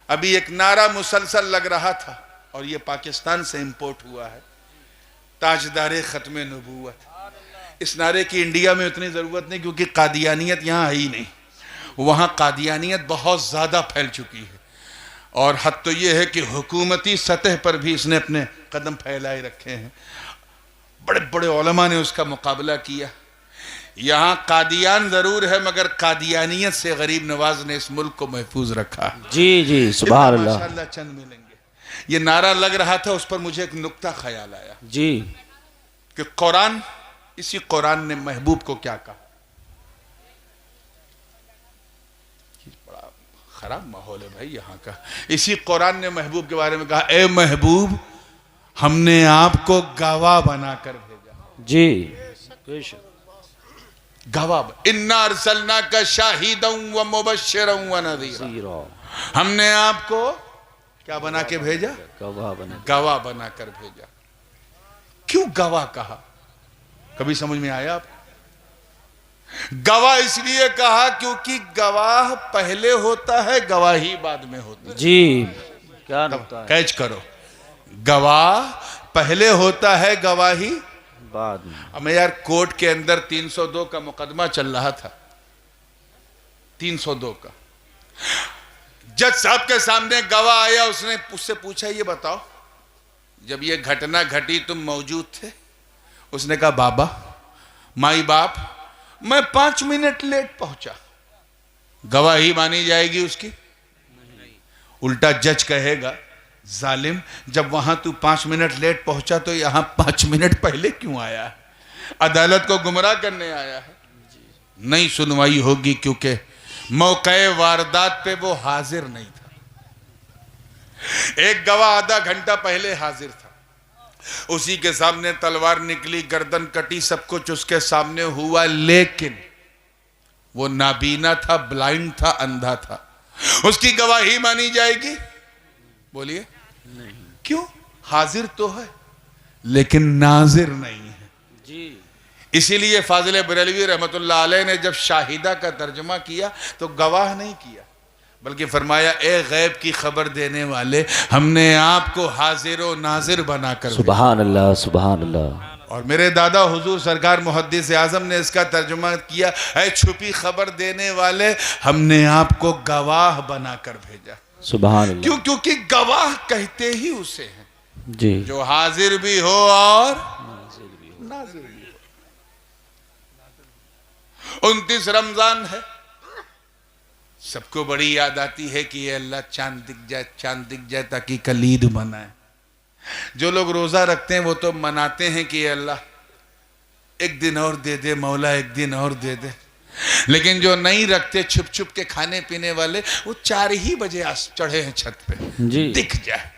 अभी एक नारा मुसलसल लग रहा था और ये पाकिस्तान से इंपोर्ट हुआ है, ताजदारे खत्म नबूवत। इस नारे की इंडिया में उतनी जरूरत नहीं क्योंकि कादियानियत यहाँ है ही नहीं। वहाँ कादियानियत बहुत ज्यादा फैल चुकी है और हद तो ये है कि हुकूमती सतह पर भी इसने अपने कदम फैलाए रखे हैं। बड़े बड़े उलमा ने उसका मुकाबला किया। यहाँ कादियान जरूर है मगर कादियानियत से गरीब नवाज ने इस मुल्क को महफूज रखा। जी जी सुभान अल्लाह। माशाअल्लाह चंद मिलेंगे। ये नारा लग रहा था, उस पर मुझे एक नुक्ता ख्याल आया जी कि कुरान, इसी कुरान ने महबूब को क्या कहा। बड़ा खराब माहौल है भाई यहाँ का। इसी कुरान ने महबूब के बारे में कहा, ए महबूब हमने आपको गवाह बनाकर भेजा। जी गवाह, इन्ना अरसलनाका शाहिदन व मुबश्शिरन व नज़ीरा। हमने आपको क्या बना के भेजा? गवाह बनाकर भेजा। क्यों गवाह कहा, कभी समझ में आया आप? गवाह इसलिए कहा क्योंकि गवाह पहले होता है, गवाही बाद में होती है। जी क्या कैच करो, गवाह पहले होता है, गवाही बाद में। अब यार कोर्ट के अंदर 302 का मुकदमा चल रहा था, 302 का। जज साहब के सामने गवाह आया, उसने उससे पूछा ये बताओ जब ये घटना घटी तुम मौजूद थे? उसने कहा बाबा माई बाप मैं 5 मिनट लेट पहुंचा। गवाही मानी जाएगी उसकी? उल्टा जज कहेगा जालिम जब वहां तू 5 मिनट लेट पहुंचा तो यहां 5 मिनट पहले क्यों आया है? अदालत को गुमराह करने आया है। नहीं सुनवाई होगी क्योंकि मौके वारदात पे वो हाजिर नहीं था। एक गवाह आधा घंटा पहले हाजिर था, उसी के सामने तलवार निकली, गर्दन कटी, सब कुछ उसके सामने हुआ, लेकिन वो नाबीना था, ब्लाइंड था, अंधा था। उसकी गवाही मानी जाएगी? बोलिए नहीं। क्यों? हाजिर तो है लेकिन नाजिर नहीं है। जी इसीलिए फाजिल बरेलवी रहमतुल्लाह अलैह ने जब शाहिदा का तर्जुमा किया तो गवाह नहीं किया बल्कि फरमाया ए गैब की खबर देने वाले हमने आपको हाजिर व नाजिर बनाकर। सुभान अल्लाह सुभान अल्लाह। और मेरे दादा हुजूर सरकार मुहद्दिस आजम ने इसका तर्जुमा किया, ऐ छुपी खबर देने वाले हमने आपको गवाह बनाकर भेजा। सुभान अल्लाह। क्यों? क्योंकि गवाह कहते ही उसे हैं जी जो हाजिर भी हो और नाजिर भी हो। 29 रमजान है, सबको बड़ी याद आती है कि ये अल्लाह चांद दिख जाए, चांद दिख जाए ताकि कल ईद मनाए। जो लोग रोजा रखते हैं वो तो मनाते हैं कि अल्लाह एक दिन और दे दे, मौला एक दिन और दे दे। लेकिन जो नहीं रखते, छुप छुप के खाने पीने वाले, वो 4 ही बजे चढ़े हैं छत पे, जी दिख जाए।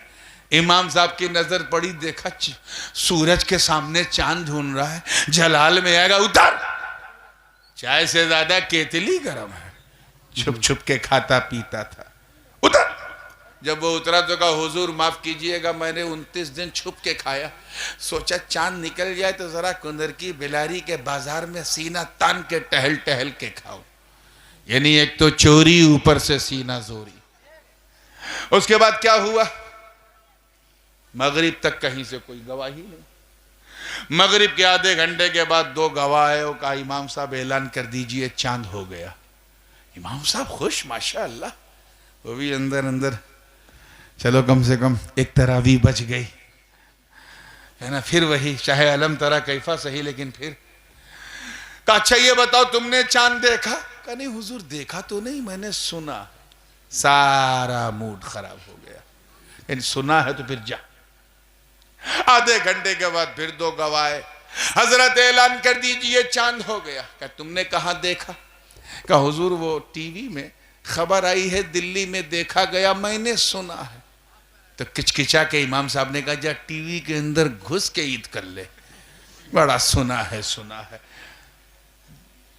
इमाम साहब की नजर पड़ी, देखा सूरज के सामने चांद ढूंढ रहा है, जलाल में आएगा, उतर, चाय से ज्यादा केतली गर्म है। छुप छुप के खाता पीता था, उतर। जब वो उतरा तो कहा हुजूर माफ कीजिएगा मैंने 29 दिन छुप के खाया, सोचा चांद निकल जाए तो जरा कुंदर की बिलारी के बाजार में सीना तान के टहल टहल के खाओ। यानी एक तो चोरी, ऊपर से सीना जोरी। उसके बाद क्या हुआ? मगरिब तक कहीं से कोई गवाही नहीं। मगरिब के आधे घंटे के बाद 2 गवाह आए, कहा इमाम साहब ऐलान कर दीजिए चांद हो गया। इमाम साहब खुश, माशाअल्लाह। वो भी अंदर अंदर, चलो कम से कम एक तरावी बच गई, है ना। फिर वही चाहे अलम तरा कैफा सही, लेकिन फिर कहा अच्छा ये बताओ तुमने चांद देखा? कहा नहीं हुजूर देखा तो नहीं, मैंने सुना। सारा मूड खराब हो गया, यानी सुना है तो फिर जा। आधे घंटे के बाद फिर 2 गवाह, हजरत ऐलान कर दीजिए चांद हो गया। कहा तुमने कहाँ देखा? कहा हुजूर वो टीवी में खबर आई है, दिल्ली में देखा गया, मैंने सुना है। तो किचकिचा के इमाम साहब ने कहा जा टीवी के अंदर घुस के ईद कर ले, बड़ा सुना है सुना है।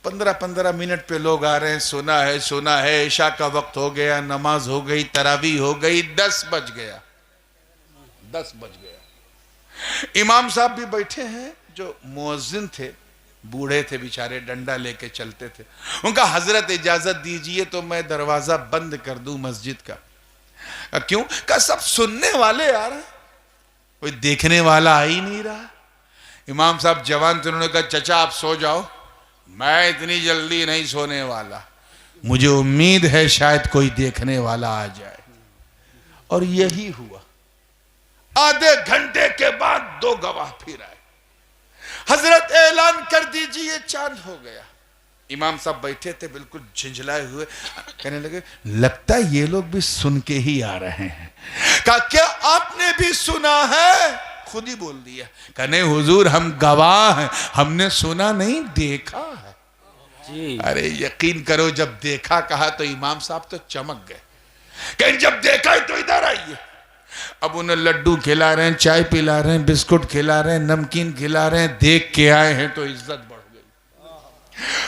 15-15 मिनट पे लोग आ रहे हैं, सुना है सुना है। इशा का वक्त हो गया, नमाज हो गई, तरावी हो गई, 10 बज गया, 10 बज गया। इमाम साहब भी बैठे हैं, जो मुअज्जिन थे, बूढ़े थे बेचारे, डंडा लेके चलते थे। उनका हजरत इजाजत दीजिए तो मैं दरवाजा बंद कर दूं मस्जिद का। क्यों? कहा सब सुनने वाले आ रहे हैं, कोई देखने वाला आ ही नहीं रहा। इमाम साहब जवान थे, उन्होंने कहा चचा आप सो जाओ, मैं इतनी जल्दी नहीं सोने वाला, मुझे उम्मीद है शायद कोई देखने वाला आ जाए। और यही हुआ। आधे घंटे के बाद 2 गवाह फिर आए। हजरत ऐलान कर दीजिए चांद हो गया। इमाम साहब बैठे थे बिल्कुल झिंझलाए हुए, कहने लगे लगता है ये लोग भी सुन के ही आ रहे हैं। कहा क्या आपने भी सुना है? खुद ही बोल दिया। कहने हुजूर हम गवाह हैं, हमने सुना नहीं देखा है। जी। अरे यकीन करो जब देखा कहा तो इमाम साहब तो चमक गए। कहीं जब देखा है तो इधर आइए। अब उन्हें लड्डू खिला रहे हैं, चाय पिला रहे हैं, बिस्कुट खिला रहे हैं, नमकीन खिला रहे हैं। देख के आए हैं तो इज्जत बढ़ गई।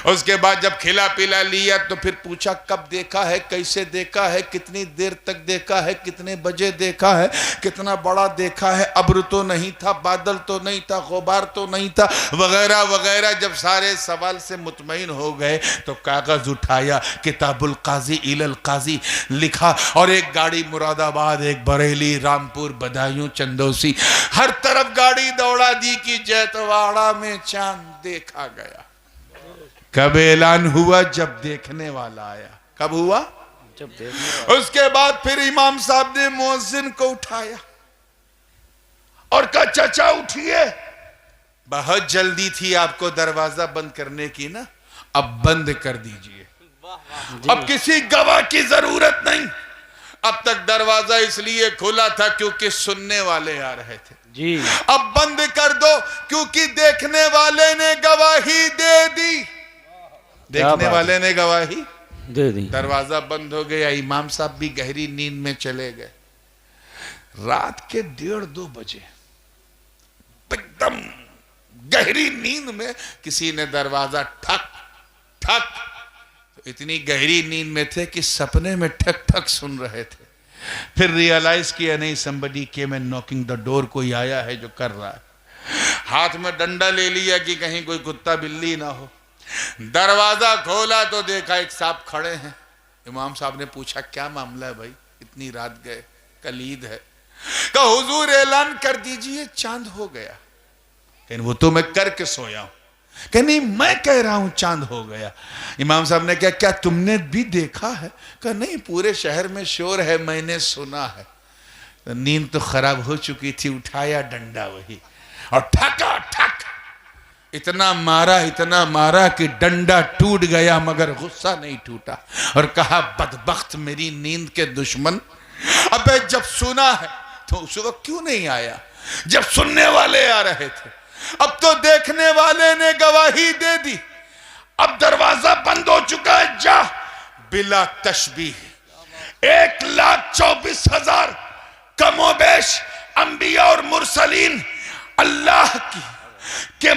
उसके बाद जब खिला पिला लिया तो फिर पूछा कब देखा है, कैसे देखा है, कितनी देर तक देखा है, कितने बजे देखा है, कितना बड़ा देखा है, अब्र तो नहीं था, बादल तो नहीं था, गुबार तो नहीं था, वगैरह वगैरह। जब सारे सवाल से मुतमईन हो गए तो कागज उठाया, किताबुल काजी इलल काजी लिखा, और एक गाड़ी मुरादाबाद, एक बरेली, रामपुर, बदायूं, चंदौसी, हर तरफ गाड़ी दौड़ा दी कि जैतवाड़ा में चांद देखा गया। कब ऐलान हुआ? जब देखने वाला आया। कब हुआ? जब देखने उसके बाद फिर इमाम साहब ने मुअज्जिन को उठाया और कहा चचा उठिए, बहुत जल्दी थी आपको दरवाजा बंद करने की ना, अब बंद कर दीजिए। अब किसी गवाह की जरूरत नहीं। अब तक दरवाजा इसलिए खुला था क्योंकि सुनने वाले आ रहे थे। जी। अब बंद कर दो क्योंकि देखने वाले ने गवाही दे दी। देखने वाले ने गवाही दे दी। दरवाजा बंद हो गया। इमाम साहब भी गहरी नींद में चले गए। रात के 1:30-2 बजे एकदम गहरी नींद में किसी ने दरवाजा ठक ठक, तो इतनी गहरी नींद में थे कि सपने में ठक ठक सुन रहे थे। फिर रियलाइज किया नहीं somebody came and knocking the door, कोई आया है जो कर रहा है। हाथ में डंडा ले लिया कि कहीं कोई कुत्ता बिल्ली ना हो। दरवाजा खोला तो देखा एक साहब खड़े हैं। इमाम साहब ने पूछा क्या मामला है भाई, इतनी रात गए, कल ईद है। कहा हुजूर ऐलान कर दीजिए चांद हो गया। कहने वो तो मैं करके सोया हूं। कह नहीं मैं कह रहा हूं चांद हो गया। इमाम साहब ने कहा क्या तुमने भी देखा है? कहा नहीं पूरे शहर में शोर है, मैंने सुना है। तो नींद तो खराब हो चुकी थी, उठाया डंडा वही और ठका ठक इतना मारा कि डंडा टूट गया मगर गुस्सा नहीं टूटा। और कहा बदबख्त मेरी नींद के दुश्मन, अबे जब सुना है तो उस वक्त क्यों नहीं आया जब सुनने वाले आ रहे थे? अब तो देखने वाले ने गवाही दे दी, अब दरवाजा बंद हो चुका है। जा बिला तशबीह 1,24,000 कमोबेश अंबिया और मुरसलीन अल्लाह के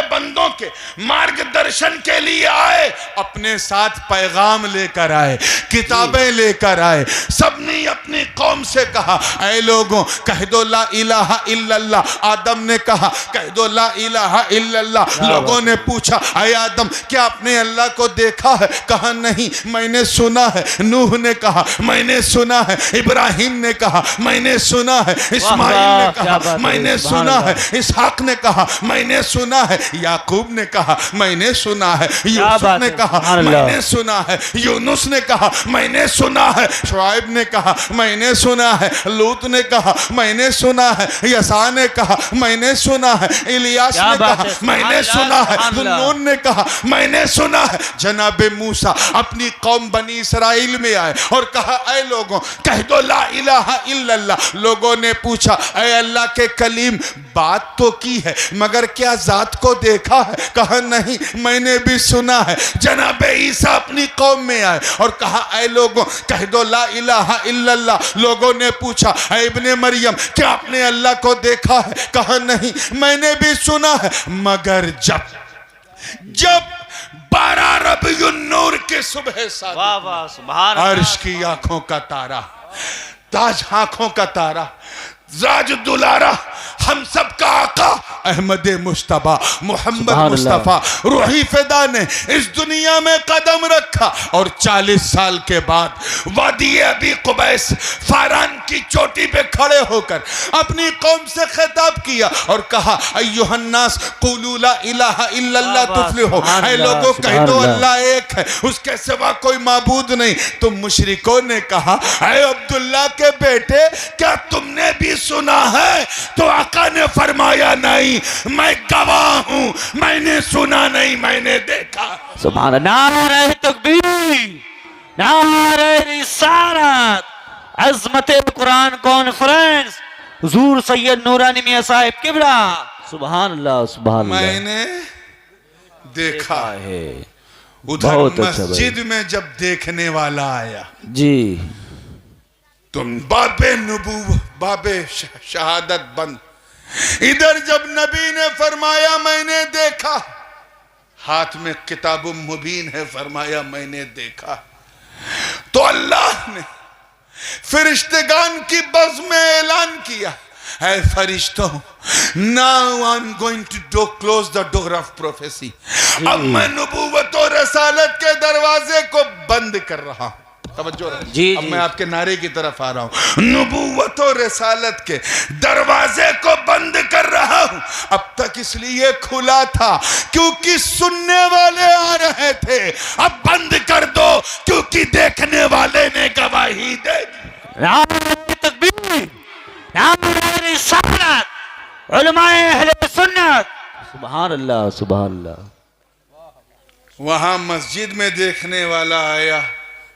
बंदों के मार्गदर्शन के लिए आए, अपने साथ पैगाम लेकर आए, किताबें लेकर आए। सबने अपनी कौम से कहा ऐ लोगों कह दो ला इलाहा इल्लल्लाह। आदम ने कहा कह दो ला इलाहा इल्लल्लाह। लोगों ने पूछा ऐ आदम क्या आपने अल्लाह को देखा है? कहा नहीं मैंने सुना है। नूह ने कहा मैंने सुना है। इब्राहिम ने कहा मैंने सुना है। इस्माइल ने कहा मैंने सुना है। इसहाक ने कहा मैंने सुना है। याकूब ने कहा मैंने सुना है। यूसुफ ने कहा मैंने सुना है। यूनुस ने कहा मैंने सुना है। शुआइब ने कहा मैंने सुना है। लूत ने कहा मैंने सुना है। यसा ने कहा मैंने सुना है। इलियास ने कहा मैंने सुना है। नून ने कहा मैंने सुना है। जनाबे मूसा अपनी कौम बनी इसराइल में आए और कहा ऐ लोगों कह दो ला इलाहा इल्लल्लाह। लोगों ने पूछा ऐ अल्लाह के कलीम बात तो की है मगर क्या जात को देखा है? कहा नहीं मैंने भी सुना है। जनाबे ईसा अपनी कौम में आए और कहा ऐ लोगों कह दो ला इलाहा इल्लल्लाह। लोगों ने पूछा ऐ इब्ने मरियम क्या आपने अल्लाह को देखा है? कहा नहीं मैंने भी सुना है। मगर जब 12 रबीउन नूर के सुबह सादिक अर्श की आंखों का तारा, ताज आंखों का तारा राज दुलारा हम सब का आका अहमद मुस्तफा मोहम्मद मुस्तफा रूही फिदा ने इस दुनिया में कदम रखा और 40 साल के बाद वादी अबी कुबैस फारान की चोटी पे खड़े होकर अपनी कौम से खिताब किया और कहा अय्युहन्नास कुलू ला इलाहा इल्लल्लाह तुफ्लिहू, ऐ लोगों कह दो अल्लाह एक है, उसके सिवा कोई माबूद नहीं। तुम मुशरिकों ने कहा ऐ अब्दुल्ला के बेटे क्या तुमने भी सुना है? तो आका ने फरमाया नहीं, मैं गवाह हूं, मैंने सुना नहीं मैंने देखा। सुभान अल्लाह, नारे तकबीर, नारे रिसालत, अज़मत कुरान कॉन्फ्रेंस, हुजूर सैयद नूरानी मियां साहिब किबला। सुभान अल्लाह, सुभान अल्लाह। मैंने देखा है उधर मस्जिद में जब देखने वाला आया जी, तुम बाबे शहादत बंद। इधर जब नबी ने फरमाया मैंने देखा, हाथ में किताबुम मुबीन है, फरमाया मैंने देखा, तो अल्लाह ने फरिश्तेगान की बज़ में ऐलान किया, है फरिश्तों, now I am going to close the door of prophecy. अब मैं नबूवत और रसालत के दरवाजे को बंद कर रहा हूं। तवज्जो जी, अब मैं आपके नारे की तरफ आ रहा हूं। नबूवत और रसालत के दरवाजे को बंद कर रहा हूं। अब तक इसलिए खुला था क्योंकि सुनने वाले आ रहे थे, अब बंद कर दो क्योंकि देखने वाले ने गवाही दे दी। नारे तकबीर, नारे रिसालत, उलमाए अहले सुन्नत। सुभान अल्लाह, सुभान अल्लाह। वहां मस्जिद में देखने वाला आया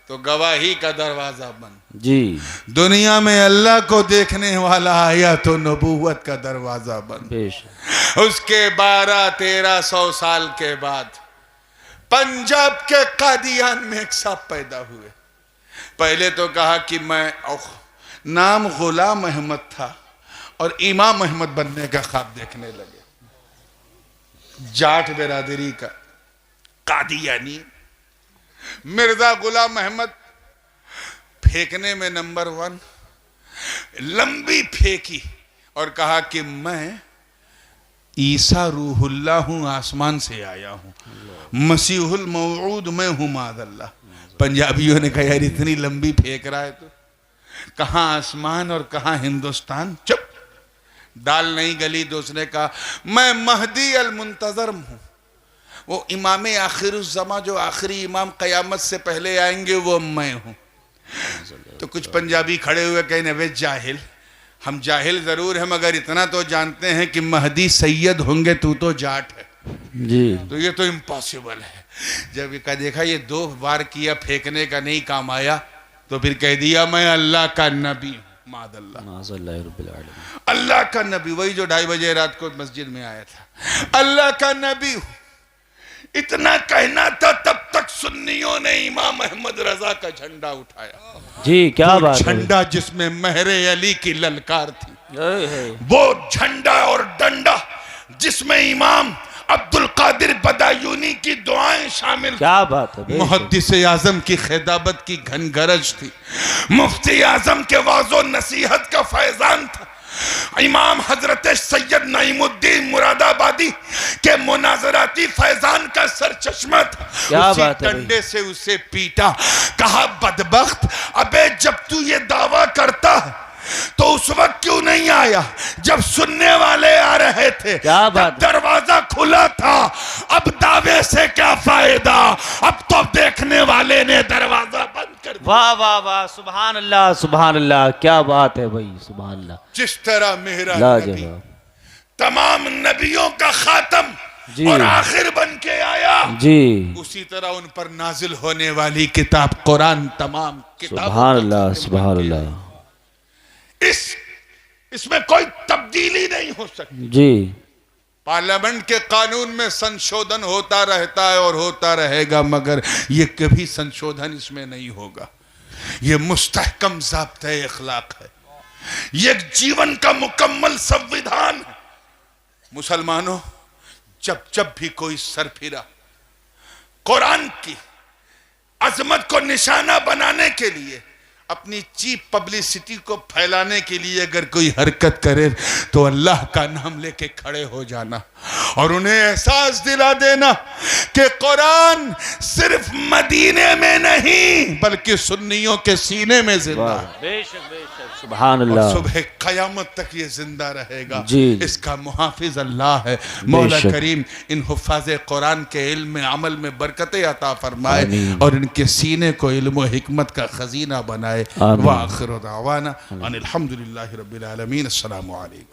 तो गवाही का दरवाजा बंद। जी, दुनिया में अल्लाह को देखने वाला आया तो नबूवत का दरवाजा बंद। उसके 1200-1300 साल के बाद पंजाब के कादियान में एक साहब पैदा हुए। पहले तो कहा कि मैं नाम गुलाम अहमद था और इमाम अहमद बनने का ख्वाब देखने लगे। जाट बिरादरी का कादियानी मिर्जा गुलाम अहमद फेंकने में नंबर 1, लंबी फेंकी और कहा कि मैं ईसा रूहुल्लाह हूं, आसमान से आया हूं, मसीहुल मौऊद मैं हूं मादल्ला। पंजाबियों ने कहा यार इतनी लंबी फेंक रहा है तो कहां आसमान और कहां हिंदुस्तान। चुप, दाल नहीं गली। दूसरे कहा मैं महदी अल मुंतजर हूं, वो इमाम आखिरुज़्ज़मा जो आखिरी इमाम क़यामत से पहले आएंगे वो मैं हूं। तो कुछ पंजाबी खड़े हुए कहे वे जाहिल, हम जाहिल जरूर हैं मगर इतना तो जानते हैं कि महदी सैयद होंगे, तू तो जाट है जी, तो ये तो इम्पॉसिबल है। जब का देखा ये 2 बार किया, फेंकने का नहीं काम आया, तो फिर कह दिया मैं अल्लाह का नबी हूं। अल्लाह का नबी, वही जो 2:30 बजे रात को मस्जिद में आया था, अल्लाह का नबी हूं। इतना कहना था तब तक सुन्नियों ने इमाम अहमद रजा का झंडा उठाया। जी, क्या बात है। झंडा जिसमें महरे अली की ललकार थी, वो झंडा और डंडा जिसमें इमाम अब्दुल कादिर बदायूनी की दुआएं शामिल, क्या बात है। मुहद्दिस आजम की खिताबत की घनगरज थी, मुफ्ती आजम के वाज़ो नसीहत का फैजान था, इमाम हजरत सैयद नईमुद्दीन मुरादाबादी के मुनाजराती फैजान का सरचश्मा था। क्या उसी बात है। डंडे से उसे पीटा, कहा बदबख्त, अबे जब तू ये दावा करता तो उस वक्त क्यों नहीं आया जब सुनने वाले आ रहे थे? क्या बात, दरवाजा खुला था, अब दावे से क्या फायदा, अब तो देखने वाले ने दरवाजा बंद कर दिया। वाह वाह वाह, सुभान अल्लाह, सुभान अल्लाह, क्या बात है भाई, सुभान अल्लाह। जिस तरह मेरा नबी तमाम नबियों का खातम और आखिर बन के आया जी, उसी तरह उन पर नाजिल होने वाली किताब कुरान तमाम किताब, सुभान अल्लाह, सुभान अल्लाह। इसमें कोई तब्दीली नहीं हो सकती जी। पार्लियामेंट के कानून में संशोधन होता रहता है और होता रहेगा, मगर ये कभी संशोधन इसमें नहीं होगा। ये मुस्तहकम ज़ाब्ते इखलाक है, ये जीवन का मुकम्मल संविधान है। मुसलमानों, जब जब भी कोई सरफिरा कुरान की अजमत को निशाना बनाने के लिए अपनी चीप पब्लिसिटी को फैलाने के लिए अगर कोई हरकत करे तो अल्लाह का नाम लेके खड़े हो जाना और उन्हें एहसास दिला देना कि कुरान सिर्फ मदीने में नहीं बल्कि सुन्नियों के सीने में जिंदा है। बेशक बेशक, सुभान अल्लाह। सुबह क़यामत तक ये जिंदा रहेगा। जी। इसका मुहाफिज अल्लाह है। मौला करीम इन हुफ़ाज़े कुरान के इल्म में अमल में बरकतें अता फरमाए और इनके सीने को इल्म व हिकमत का खजीना बनाए। व आखिर दावाना अनिल हम्दुलिल्लाहि रब्बिल आलमीन। अस्सलामु अलैकुम।